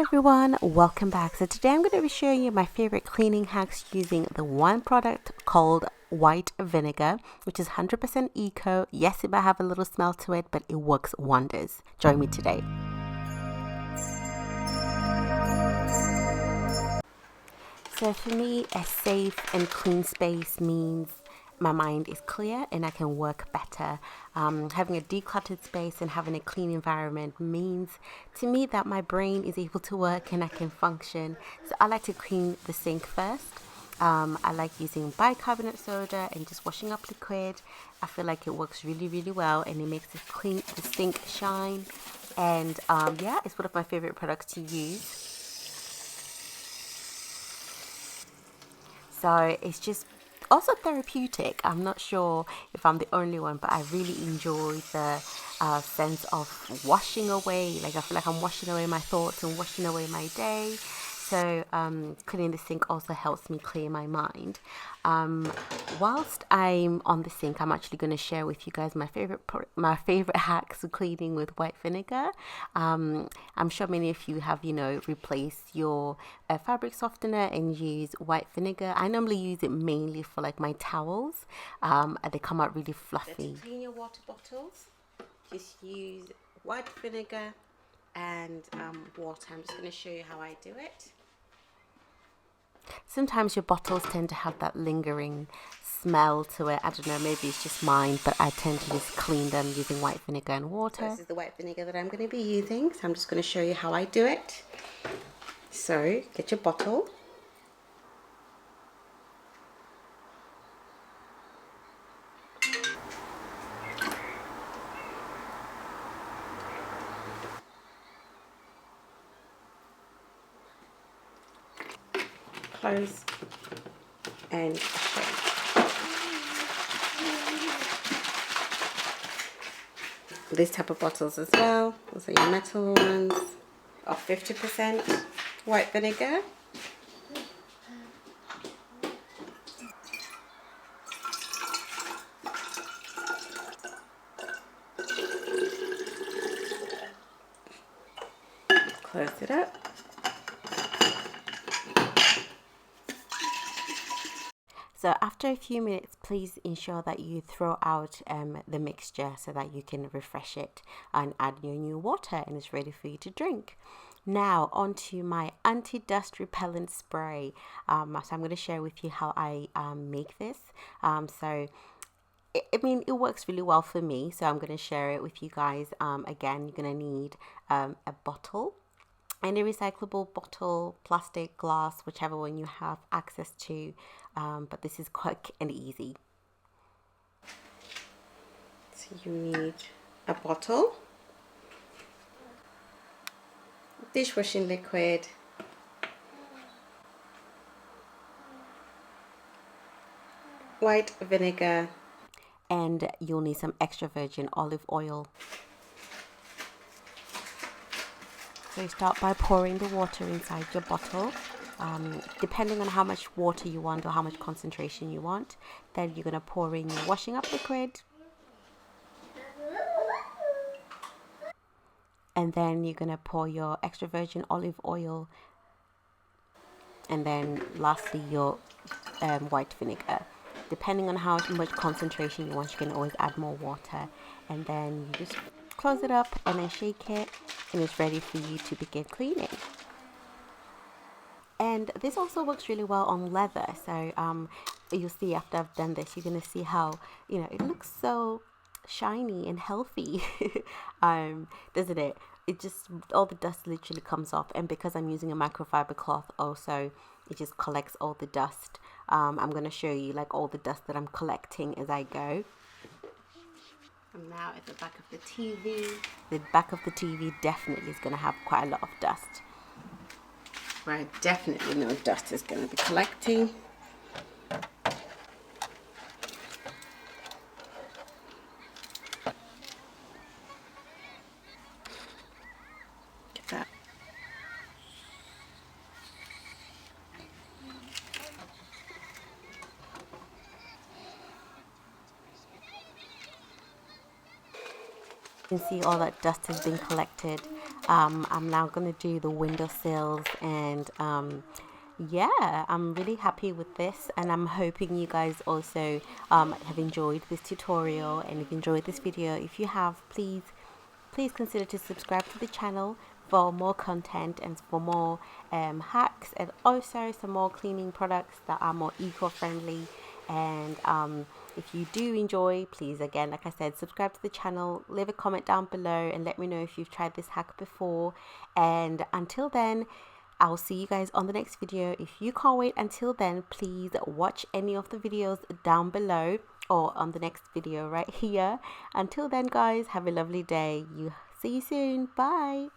Everyone, welcome back. So today I'm going to be showing you my favorite cleaning hacks using the one product called white vinegar, which is 100% eco. Yes, it might have a little smell to it, but it works wonders. Join me today. So for me, a safe and clean space means my mind is clear and I can work better. Having a decluttered space and having a clean environment means to me that my brain is able to work and I can function. So I like to clean the sink first. I like using bicarbonate soda and just washing up liquid. I feel like it works really, really well and it makes the sink shine. And yeah, it's one of my favorite products to use. So it's just also therapeutic. I'm not sure if I'm the only one, but I really enjoy the sense of washing away. Like I feel like I'm washing away my thoughts and washing away my day. So cleaning the sink also helps me clear my mind. Whilst I'm on the sink, I'm actually going to share with you guys my favorite hacks for cleaning with white vinegar. I'm sure many of you have, replaced your fabric softener and use white vinegar. I normally use it mainly for like my towels. They come out really fluffy. To clean your water bottles, just use white vinegar and water. I'm just going to show you how I do it. Sometimes your bottles tend to have that lingering smell to it. I don't know, maybe it's just mine, but I tend to just clean them using white vinegar and water. So this is the white vinegar that I'm going to be using, so I'm just going to show you how I do it. So get your bottle. Close and shake. This type of bottles as well, those are your metal ones, of 50% white vinegar. Close it up. So after a few minutes, please ensure that you throw out the mixture so that you can refresh it and add your new water and it's ready for you to drink. Now onto my anti-dust repellent spray. So I'm going to share with you how I make this. It works really well for me, so I'm going to share it with you guys. Again, you're going to need a bottle. Any recyclable bottle, plastic, glass, whichever one you have access to, but this is quick and easy. So you need a bottle, dishwashing liquid, white vinegar, and you'll need some extra virgin olive oil. So you start by pouring the water inside your bottle. Depending on how much water you want or how much concentration you want, then you're going to pour in your washing up liquid. And then you're going to pour your extra virgin olive oil. And then lastly, your white vinegar. Depending on how much concentration you want, you can always add more water. And then you just close it up and then shake it, and it's ready for you to begin cleaning. And this also works really well on leather. So you'll see after I've done this, you're going to see how, it looks so shiny and healthy, doesn't it? It just, all the dust literally comes off. And because I'm using a microfiber cloth also, it just collects all the dust. I'm going to show you like all the dust that I'm collecting as I go. I'm now at the back of the TV. The back of the TV definitely is going to have quite a lot of dust. Where I definitely know dust is going to be collecting. Get that. You can see all that dust has been collected. I'm now gonna do the windowsills, and yeah, I'm really happy with this, and I'm hoping you guys also have enjoyed this tutorial and have enjoyed this video. If you have, please consider to subscribe to the channel for more content and for more hacks, and also some more cleaning products that are more eco-friendly. And if you do enjoy, please, again, like I said, subscribe to the channel, leave a comment down below and let me know if you've tried this hack before. And until then, I'll see you guys on the next video. If you can't wait until then, please watch any of the videos down below or on the next video right here. Until then, guys, have a lovely day. See you soon. Bye.